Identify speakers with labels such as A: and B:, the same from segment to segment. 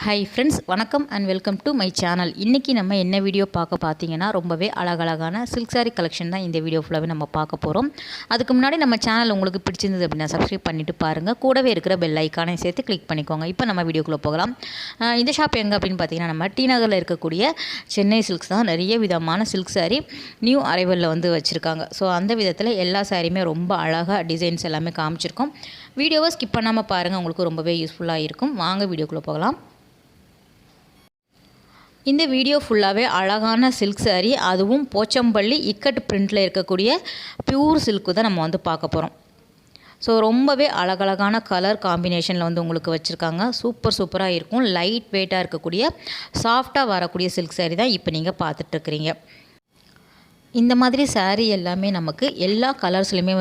A: Hi friends, வணக்கம் and welcome to my channel. இன்றைக்கி நம்ம என்ன வீடியோ பார்த்தீங்கன்னா ரொம்பவே அழகழகான சில்க் சாரி கலெக்ஷன் தான் இந்த வீடியோ ஃபுல்லாகவே நம்ம பார்க்க போகிறோம். அதுக்கு முன்னாடி நம்ம சேனல் உங்களுக்கு பிடிச்சிருந்தது அப்படின்னா சப்ஸ்கிரைப் பண்ணிவிட்டு பாருங்கள். கூடவே இருக்கிற பெல் ஐக்கானை சேர்த்து கிளிக் பண்ணிக்கோங்க. இப்போ நம்ம வீடியோக்குள்ளே போகலாம். இந்த ஷாப் எங்கே அப்படின்னு பார்த்தீங்கன்னா நம்ம டி நகரில் இருக்கக்கூடிய சென்னை சில்க்ஸ் தான். நிறைய விதமான சில்க் சாரி நியூ அரைவலில் வந்து வச்சுருக்காங்க. ஸோ அந்த விதத்தில் எல்லா சாரியுமே ரொம்ப அழகாக டிசைன்ஸ் எல்லாமே காமிச்சிருக்கோம். வீடியோவை ஸ்கிப் பண்ணாமல் பாருங்கள், உங்களுக்கு ரொம்பவே யூஸ்ஃபுல்லாக இருக்கும். வாங்க வீடியோக்குள்ளே போகலாம். இந்த வீடியோ ஃபுல்லாகவே அழகான சில்க் சாரீ, அதுவும் போச்சம்பள்ளி இக்கட் பிரிண்டில் இருக்கக்கூடிய பியூர் சில்க்கு தான் நம்ம வந்து பார்க்க போகிறோம். ஸோ ரொம்பவே அழகழகான கலர் காம்பினேஷனில் வந்து உங்களுக்கு வச்சுருக்காங்க. சூப்பராக இருக்கும். லைட் வெயிட்டாக இருக்கக்கூடிய சாஃப்டாக வரக்கூடிய சில்க் சாரீ தான் இப்போ நீங்கள் பார்த்துட்ருக்குறீங்க. இந்த மாதிரி சாரீ எல்லாமே நமக்கு எல்லா கலர்ஸ்லையுமே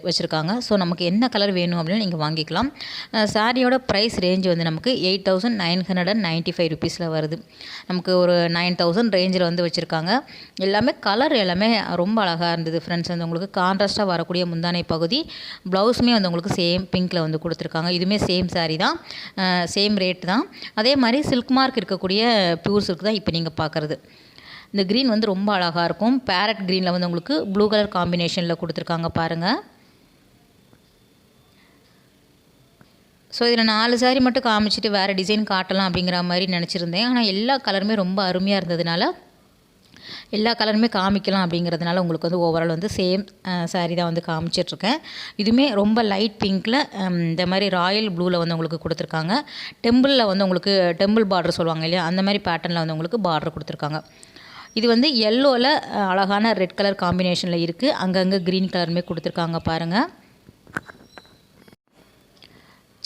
A: வச்சுருக்காங்க. ஸோ நமக்கு என்ன கலர் வேணும் அப்படின்னு நீங்கள் வாங்கிக்கலாம். சாரியோட ப்ரைஸ் ரேஞ்ச் வந்து நமக்கு 8,995 ருபீஸில் வருது. நமக்கு ஒரு 9,000 ரேஞ்சில் வந்து வச்சுருக்காங்க. எல்லாமே கலர் எல்லாமே ரொம்ப அழகாக இருந்தது ஃப்ரெண்ட்ஸ். வந்து உங்களுக்கு கான்ட்ராஸ்ட்டாக வரக்கூடிய முந்தானை பகுதி, ப்ளவுஸுமே வந்து உங்களுக்கு சேம் பிங்க்கில் வந்து கொடுத்துருக்காங்க. இதுவுமே சேம் சாரீ தான், சேம் ரேட் தான். அதே மாதிரி சில்க் மார்க் இருக்கக்கூடிய பியூர் சில்க் தான் இப்போ நீங்கள் பார்க்குறது. இந்த க்ரீன் வந்து ரொம்ப அழகாக இருக்கும். பேரட் க்ரீனில் வந்து உங்களுக்கு ப்ளூ கலர் காம்பினேஷனில் கொடுத்துருக்காங்க பாருங்கள். ஸோ இதில் 4 சாரீ மட்டும் காமிச்சிட்டு வேறு டிசைன் காட்டலாம் அப்படிங்கிற மாதிரி நினச்சிருந்தேன். ஆனால் எல்லா கலருமே ரொம்ப அருமையாக இருந்ததுனால எல்லா கலருமே காமிக்கலாம் அப்படிங்கிறதுனால உங்களுக்கு வந்து ஓவரால் வந்து சேம் சாரீ தான் வந்து காமிச்சிட்ருக்கேன். இதுவுமே ரொம்ப லைட் பிங்க்கில் இந்த மாதிரி ராயல் ப்ளூவில் வந்து உங்களுக்கு கொடுத்துருக்காங்க. டெம்பிளில் வந்து உங்களுக்கு டெம்பிள் பார்டர் சொல்லுவாங்க இல்லையா, அந்த மாதிரி பேட்டர்னில் வந்து உங்களுக்கு பார்டர் கொடுத்துருக்காங்க. இது வந்து எல்லோவில் அழகான ரெட் கலர் காம்பினேஷனில் இருக்குது. அங்கங்கே க்ரீன் கலருமே கொடுத்துருக்காங்க பாருங்கள்.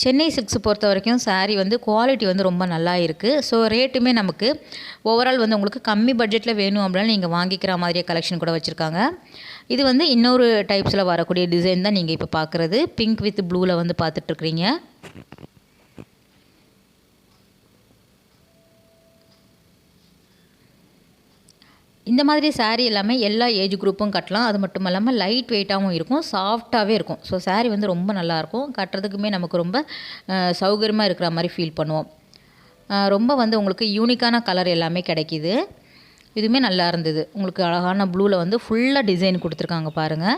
A: சென்னை சில்க்ஸ் பொறுத்த வரைக்கும் சாரீ வந்து குவாலிட்டி வந்து ரொம்ப நல்லா இருக்குது. ஸோ ரேட்டுமே நமக்கு ஓவரால் வந்து உங்களுக்கு கம்மி பட்ஜெட்டில் வேணும் அப்படின்னா நீங்கள் வாங்கிக்கிற மாதிரியே கலெக்ஷன் கூட வச்சுருக்காங்க. இது வந்து இன்னொரு டைப்ஸில் வரக்கூடிய டிசைன் தான் நீங்கள் இப்போ பார்க்குறது. பிங்க் வித் ப்ளூவில் வந்து பார்த்துட்ருக்குறீங்க. இந்த மாதிரி சாரீ எல்லாமே எல்லா ஏஜ் குரூப்பும் கட்டலாம். அது மட்டும் இல்லாமல் லைட் வெயிட்டாகவும் இருக்கும், சாஃப்டாகவே இருக்கும். ஸோ சாரீ வந்து ரொம்ப நல்லாயிருக்கும். கட்டுறதுக்குமே நமக்கு ரொம்ப சௌகரியமாக இருக்கிற மாதிரி ஃபீல் பண்ணுவோம். ரொம்ப வந்து உங்களுக்கு யூனிக்கான கலர் எல்லாமே கிடைக்கிது. இதுவுமே நல்லா இருந்தது. உங்களுக்கு அழகான ப்ளூவில் வந்து ஃபுல்லாக டிசைன் கொடுத்துருக்காங்க பாருங்கள்.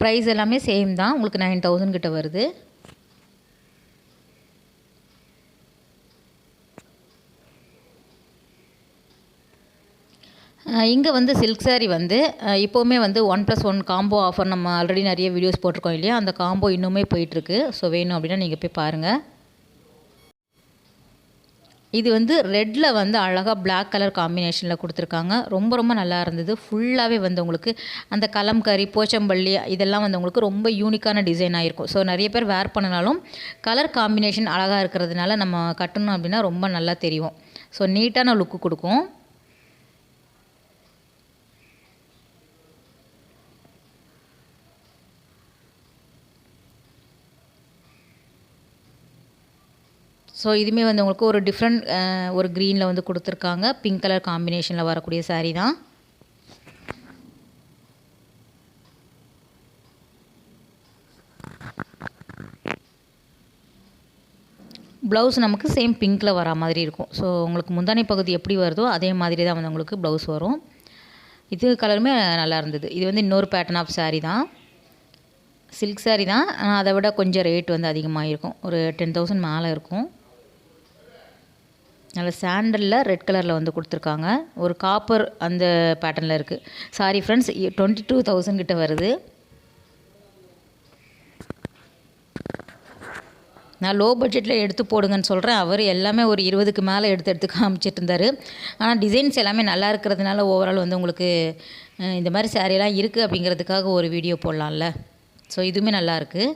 A: ப்ரைஸ் எல்லாமே சேம் தான். உங்களுக்கு 9,000 கிட்ட வருது. இங்கே வந்து சில்க் சாரீ வந்து இப்போவுமே வந்து 1+1 காம்போ ஆஃபர் நம்ம ஆல்ரெடி நிறைய வீடியோஸ் போட்டிருக்கோம் இல்லையா, அந்த காம்போ இன்னுமே போயிட்டுருக்கு. ஸோ வேணும் அப்படின்னா நீங்கள் போய் பாருங்கள். இது வந்து ரெட்டில் வந்து அழகாக பிளாக் கலர் காம்பினேஷனில் கொடுத்துருக்காங்க. ரொம்ப நல்லா இருந்தது. ஃபுல்லாகவே வந்து உங்களுக்கு அந்த கலம்கரி, போச்சம்பள்ளி இதெல்லாம் வந்து உங்களுக்கு ரொம்ப யூனிக்கான டிசைனாக இருக்கும். ஸோ நிறைய பேர் வேர் பண்ணினாலும் கலர் காம்பினேஷன் அழகாக இருக்கிறதுனால நம்ம கட்டணும் அப்படின்னா ரொம்ப நல்லா தெரியும். ஸோ நீட்டான லுக்கு கொடுக்கும். ஸோ இதுவுமே வந்து உங்களுக்கு ஒரு டிஃப்ரெண்ட் ஒரு க்ரீனில் வந்து கொடுத்துருக்காங்க. பிங்க் கலர் காம்பினேஷனில் வரக்கூடிய சாரீ தான். ப்ளவுஸ் நமக்கு சேம் பிங்க்கில் வர மாதிரி இருக்கும். ஸோ உங்களுக்கு முந்தானை பகுதி எப்படி வருதோ அதே மாதிரி தான் வந்து உங்களுக்கு ப்ளவுஸ் வரும். இது கலருமே நல்லா இருந்தது. இது வந்து இன்னொரு பேட்டர்ன் ஆஃப் சாரீ தான். சில்க் சாரீ தான், ஆனால் அதை விட கொஞ்சம் ரேட் வந்து அதிகமாக இருக்கும். ஒரு 10,000 மேலே இருக்கும். நல்ல சாண்டலில் ரெட் கலரில் வந்து கொடுத்துருக்காங்க. ஒரு காப்பர் அந்த பேட்டர்னில் இருக்குது. சாரி ஃப்ரெண்ட்ஸ், 22,000 கிட்ட வருது. நான் லோ பட்ஜெட்டில் எடுத்து போடுங்கன்னு சொல்கிறேன். அவர் எல்லாமே ஒரு 20க்கு மேலே எடுத்து காமிச்சிட்டு இருந்தார். ஆனால் டிசைன்ஸ் எல்லாமே நல்லா இருக்கிறதுனால ஓவரால் வந்து உங்களுக்கு இந்த மாதிரி சாரியெல்லாம் இருக்குது அப்படிங்கிறதுக்காக ஒரு வீடியோ போடலாம்ல. ஸோ இதுவுமே நல்லாயிருக்கு.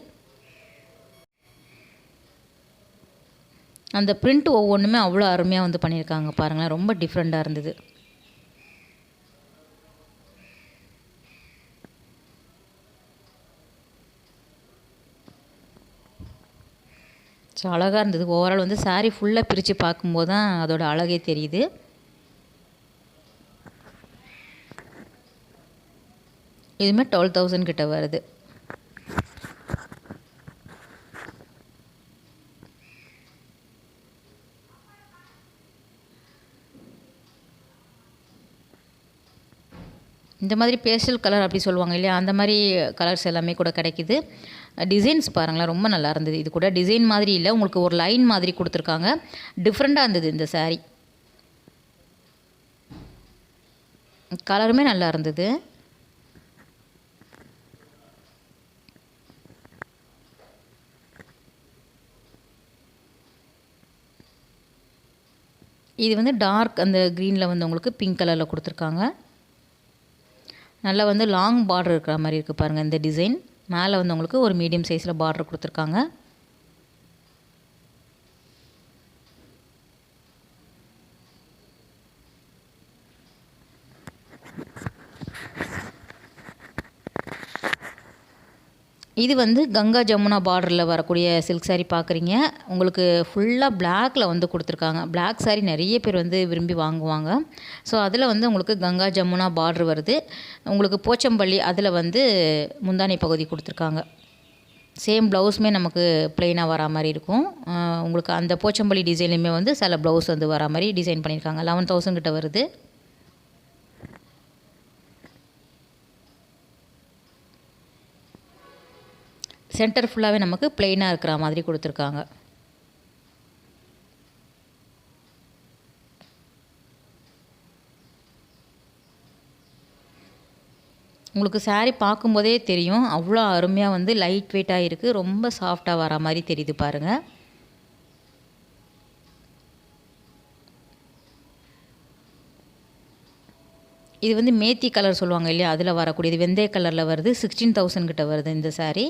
A: அந்த பிரிண்ட் ஒவ்வொன்றுமே அவ்வளோ அருமையாக வந்து பண்ணியிருக்காங்க பாருங்களேன். ரொம்ப டிஃப்ரெண்ட்டாக இருந்தது. ஸோ அழகாக இருந்தது. ஓவரால் வந்து சாரீ ஃபுல்லாக பிரித்து பார்க்கும்போது தான் அதோட அழகே தெரியுது. இதுவுமே 12,000 கிட்ட வருது. இந்த மாதிரி பேஸ்டல் கலர் அப்படி சொல்லுவாங்க இல்லையா, அந்த மாதிரி கலர்ஸ் எல்லாமே கூட கிடைக்கிது. டிசைன்ஸ் பாருங்களேன், ரொம்ப நல்லா இருந்தது. இது கூட டிசைன் மாதிரி இல்லை, உங்களுக்கு ஒரு லைன் மாதிரி கொடுத்துருக்காங்க. டிஃப்ரெண்ட்டாக இருந்தது இந்த சாரீ. கலருமே நல்லா இருந்தது. இது வந்து டார்க் அந்த க்ரீனில் வந்து உங்களுக்கு பிங்க் கலரில் கொடுத்துருக்காங்க. நல்லா வந்து லாங் பார்டர் இருக்கிற மாதிரி இருக்குது பாருங்கள் இந்த டிசைன். மேலே வந்து உங்களுக்கு ஒரு மீடியம் சைஸில் பார்டர் கொடுத்துருக்காங்க. இது வந்து கங்கா ஜமுனா பார்டரில் வரக்கூடிய சில்க் சாரீ பார்க்குறீங்க. உங்களுக்கு ஃபுல்லாக பிளாக்கில் வந்து கொடுத்துருக்காங்க. பிளாக் சாரீ நிறைய பேர் வந்து விரும்பி வாங்குவாங்க. ஸோ அதில் வந்து உங்களுக்கு கங்கா ஜமுனா பார்டர் வருது. உங்களுக்கு போச்சம்பள்ளி அதில் வந்து முந்தானை பகுதி கொடுத்துருக்காங்க. சேம் ப்ளவுஸுமே நமக்கு ப்ளெயினாக வரா மாதிரி இருக்கும். உங்களுக்கு அந்த போச்சம்பள்ளி டிசைன்லேயுமே வந்து சில ப்ளவுஸ் வந்து வரா மாதிரி டிசைன் பண்ணியிருக்காங்க. 11,000 கிட்ட வருது. சென்டர் ஃபுல்லாகவே நமக்கு ப்ளெயினாக இருக்கிற மாதிரி கொடுத்துருக்காங்க. உங்களுக்கு சாரீ பார்க்கும்போதே தெரியும், அவ்வளோ அருமையாக வந்து லைட் வெயிட்டாக இருக்குது. ரொம்ப சாஃப்டாக வர மாதிரி தெரியுது பாருங்கள். இது வந்து மேத்தி கலர் சொல்லுவாங்க இல்லையா, அதில் வரக்கூடியது. வெந்தய கலரில் வருது. 16,000 கிட்ட வருது இந்த சாரீ.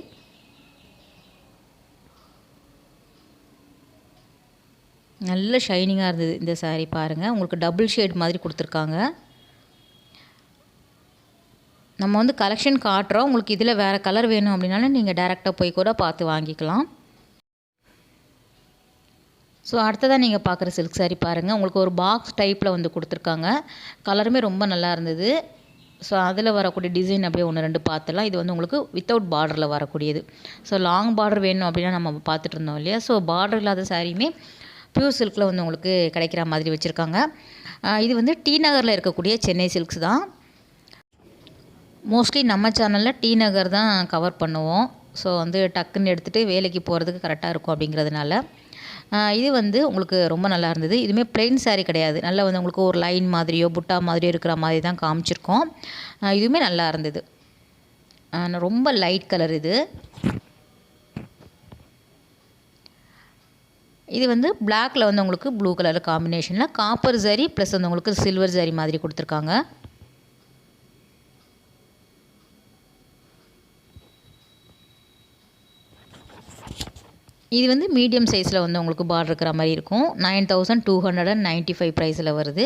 A: நல்ல ஷைனிங்காக இருந்தது இந்த சாரீ பாருங்கள். உங்களுக்கு டபுள் ஷேட் மாதிரி கொடுத்துருக்காங்க. நம்ம வந்து கலெக்ஷன் காட்டுறோம். உங்களுக்கு இதில் வேறு கலர் வேணும் அப்படின்னாலும் நீங்கள் டேரெக்டாக போய் கூட பார்த்து வாங்கிக்கலாம். ஸோ அடுத்ததாக நீங்கள் பார்க்குற சில்க் சாரீ பாருங்கள். உங்களுக்கு ஒரு பாக்ஸ் டைப்பில் வந்து கொடுத்துருக்காங்க. கலருமே ரொம்ப நல்லா இருந்தது. ஸோ அதில் வரக்கூடிய டிசைன் அப்படியே 1, 2 பார்த்துலாம். இது வந்து உங்களுக்கு வித்தவுட் பார்டரில் வரக்கூடியது. ஸோ லாங் பார்டர் வேணும் அப்படின்னா நம்ம பார்த்துட்டு இருந்தோம் இல்லையா. ஸோ பார்டர் இல்லாத சாரியுமே பியூர் சில்கில் வந்து உங்களுக்கு கிடைக்கிற மாதிரி வச்சுருக்காங்க. இது வந்து டி நகரில் இருக்கக்கூடிய சென்னை சில்க்ஸ் தான். மோஸ்ட்லி நம்ம சேனலில் டி நகர் தான் கவர் பண்ணுவோம். ஸோ வந்து டக்குன்னு எடுத்துகிட்டு வேலைக்கு போகிறதுக்கு கரெக்டாக இருக்கும் அப்படிங்கிறதுனால. இது வந்து உங்களுக்கு ரொம்ப நல்லா இருந்தது. இதுவுமே ப்ளெயின் சாரீ கிடையாது. நல்லா வந்து உங்களுக்கு ஒரு லைன் மாதிரியோ புட்டா மாதிரியோ இருக்கிற மாதிரி தான் காமிச்சிருக்கோம். இதுவுமே நல்லா இருந்தது. ரொம்ப லைட் கலர் இது. இது வந்து பிளாக்கில் வந்து உங்களுக்கு ப்ளூ கலர் காம்பினேஷனில் காப்பர் ஜரி ப்ளஸ் வந்து உங்களுக்கு சில்வர் ஜரி மாதிரி கொடுத்துருக்காங்க. இது வந்து மீடியம் சைஸில் வந்து உங்களுக்கு பார்டர் இருக்கிற மாதிரி இருக்கும். 9,295 ப்ரைஸில் வருது.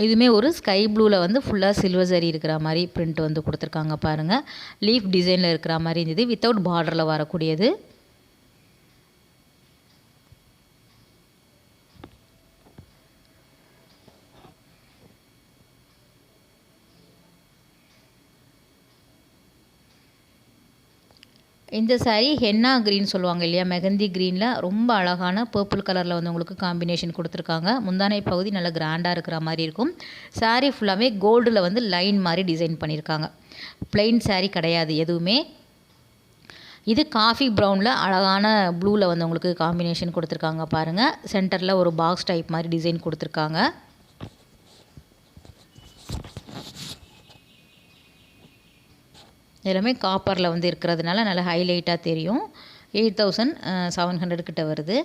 A: இதுவுமே ஒரு ஸ்கை ப்ளூவில் வந்து ஃபுல்லாக சில்வர் ஜரி இருக்கிற மாதிரி பிரிண்ட் வந்து கொடுத்துருக்காங்க பாருங்கள். லீஃப் டிசைனில் இருக்கிற மாதிரி இருந்தது. வித்தவுட் பார்டரில் வரக்கூடியது. இந்த சாரீ ஹென்னா க்ரீன் சொல்லுவாங்க இல்லையா, மெகந்தி க்ரீனில் ரொம்ப அழகான பர்பிள் கலரில் வந்து உங்களுக்கு காம்பினேஷன் கொடுத்துருக்காங்க. முந்தானை பகுதி நல்லா கிராண்டாக இருக்கிற மாதிரி இருக்கும். சாரீ ஃபுல்லாகவே கோல்டில் வந்து லைன் மாதிரி டிசைன் பண்ணியிருக்காங்க. ப்ளெயின் சாரீ கிடையாது எதுவுமே. இது காஃபி ப்ரௌனில் அழகான ப்ளூவில் வந்து உங்களுக்கு காம்பினேஷன் கொடுத்துருக்காங்க பாருங்கள். சென்டரில் ஒரு பாக்ஸ் டைப் மாதிரி டிசைன் கொடுத்துருக்காங்க. எல்லாமே காப்பரில் வந்து இருக்கிறதுனால நல்லா ஹைலைட்டாக தெரியும். 8,700 கிட்ட வருது.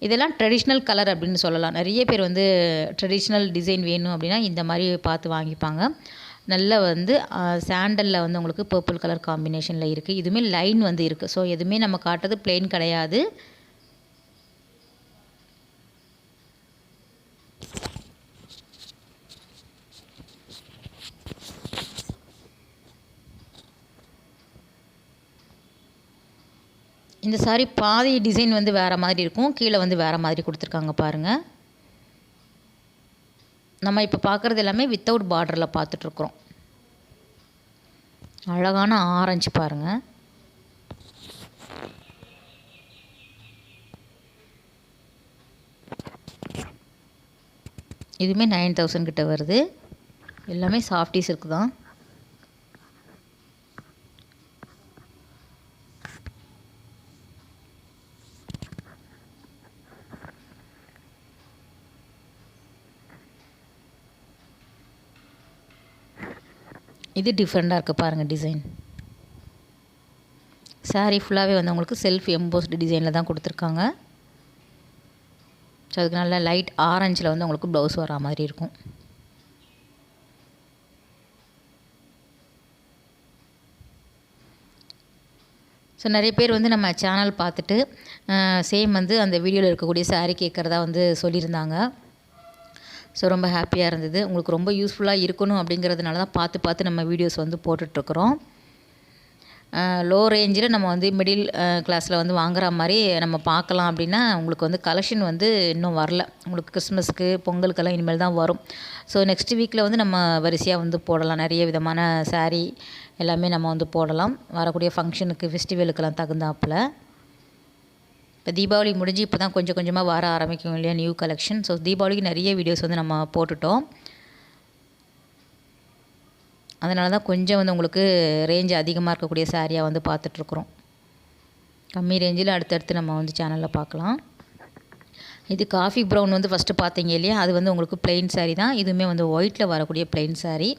A: இதெல்லாம் ட்ரெடிஷ்னல் கலர் அப்படின்னு சொல்லலாம். நிறைய பேர் வந்து ட்ரெடிஷ்னல் டிசைன் வேணும் அப்படின்னா இந்த மாதிரி பார்த்து வாங்கிப்பாங்க. நல்ல வந்து சாண்டலில் வந்து உங்களுக்கு பர்பிள் கலர் காம்பினேஷனில் இருக்குது. இதுவுமே லைன் வந்து இருக்குது. ஸோ எதுவுமே நம்ம காட்டுறது பிளெயின் கிடையாது. இந்த சாரீ பாதி டிசைன் வந்து வேறு மாதிரி இருக்கும். கீழே வந்து வேறு மாதிரி கொடுத்துருக்காங்க பாருங்கள். நம்ம இப்போ பார்க்குறது எல்லாமே வித்தவுட் பார்டரில் பார்த்துட்ருக்குறோம். அழகான ஆரஞ்சு பாருங்கள். இதுவுமே 9000 கிட்ட வருது. எல்லாமே சாஃப்டி சில்க் தான். இது டிஃப்ரெண்ட்டாக இருக்குது பாருங்கள் டிசைன். சாரீ ஃபுல்லாகவே வந்து உங்களுக்கு செல்ஃப் எம்போஸ்டு டிசைனில் தான் கொடுத்துருக்காங்க. ஸோ அதுக்கு நல்லா லைட் ஆரஞ்சில் வந்து உங்களுக்கு ப்ளவுஸ் வரா மாதிரி இருக்கும். ஸோ நிறைய பேர் வந்து நம்ம சேனல் பார்த்துட்டு சேம் வந்து அந்த வீடியோவில் இருக்கக்கூடிய சாரீ கேட்குறதா வந்து சொல்லியிருந்தாங்க. ஸோ ரொம்ப ஹாப்பியாக இருந்தது. உங்களுக்கு ரொம்ப யூஸ்ஃபுல்லாக இருக்கணும் அப்படிங்கிறதுனால தான் பார்த்து நம்ம வீடியோஸ் வந்து போட்டுட்ருக்குறோம். லோ ரேஞ்சில் நம்ம வந்து மிடில் கிளாஸில் வந்து வாங்குற மாதிரி நம்ம பார்க்கலாம் அப்படின்னா உங்களுக்கு வந்து கலெக்ஷன் வந்து இன்னும் வரல. உங்களுக்கு கிறிஸ்மஸ்க்கு பொங்கலுக்கெல்லாம் இனிமேல் தான் வரும். ஸோ நெக்ஸ்ட் வீக்கில் வந்து நம்ம வரிசையாக வந்து போடலாம். நிறைய விதமான சாரீ எல்லாமே நம்ம வந்து போடலாம். வரக்கூடிய ஃபங்க்ஷனுக்கு ஃபெஸ்டிவலுக்கெல்லாம் தகுந்தாப்பில். இப்போ தீபாவளி முடிஞ்சு இப்போ தான் கொஞ்சம் கொஞ்சமாக வர ஆரம்பிக்கும் இல்லையா நியூ கலெக்ஷன். ஸோ தீபாவளிக்கு நிறைய வீடியோஸ் வந்து நம்ம போட்டுட்டோம். அதனால தான் கொஞ்சம் வந்து உங்களுக்கு ரேஞ்ச் அதிகமாக இருக்கக்கூடிய சாரியாக வந்து பார்த்துட்ருக்குறோம். கம்மி ரேஞ்சில் அடுத்தடுத்து நம்ம வந்து சேனலில் பார்க்கலாம். இது காஃபி ப்ரௌன் வந்து ஃபஸ்ட்டு பார்த்தீங்க இல்லையா, அது வந்து உங்களுக்கு பிளெயின் சாரீ தான். இதுவுமே வந்து ஒயிட்டில் வரக்கூடிய பிளெயின் சாரீ.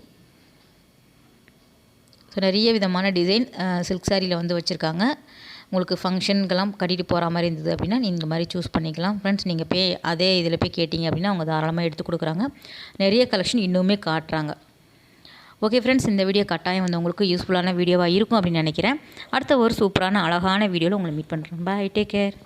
A: ஸோ நிறைய விதமான டிசைன் சில்க் சாரியில் வந்து வச்சுருக்காங்க. உங்களுக்கு ஃபங்க்ஷனுக்கெல்லாம் கட்டிட்டு போகிற மாதிரி இருந்தது அப்படின்னா நீங்கள் இந்த மாதிரி சூஸ் பண்ணிக்கலாம். ஃப்ரெண்ட்ஸ் நீங்கள் அதே இதில் போய் கேட்டிங்க அப்படின்னா அவங்க தாராளமாக எடுத்து கொடுக்குறாங்க. நிறைய கலெக்ஷன் இன்னுமே காட்டுறாங்க. ஓகே ஃப்ரெண்ட்ஸ், இந்த வீடியோ கட்டாயம் வந்து உங்களுக்கு யூஸ்ஃபுல்லான வீடியோவாக இருக்கும் அப்படின்னு நினைக்கிறேன். அடுத்த ஒரு சூப்பரான அழகான வீடியோவில் உங்களை மீட் பண்ணுறேன். பாய், டேக் கேர்.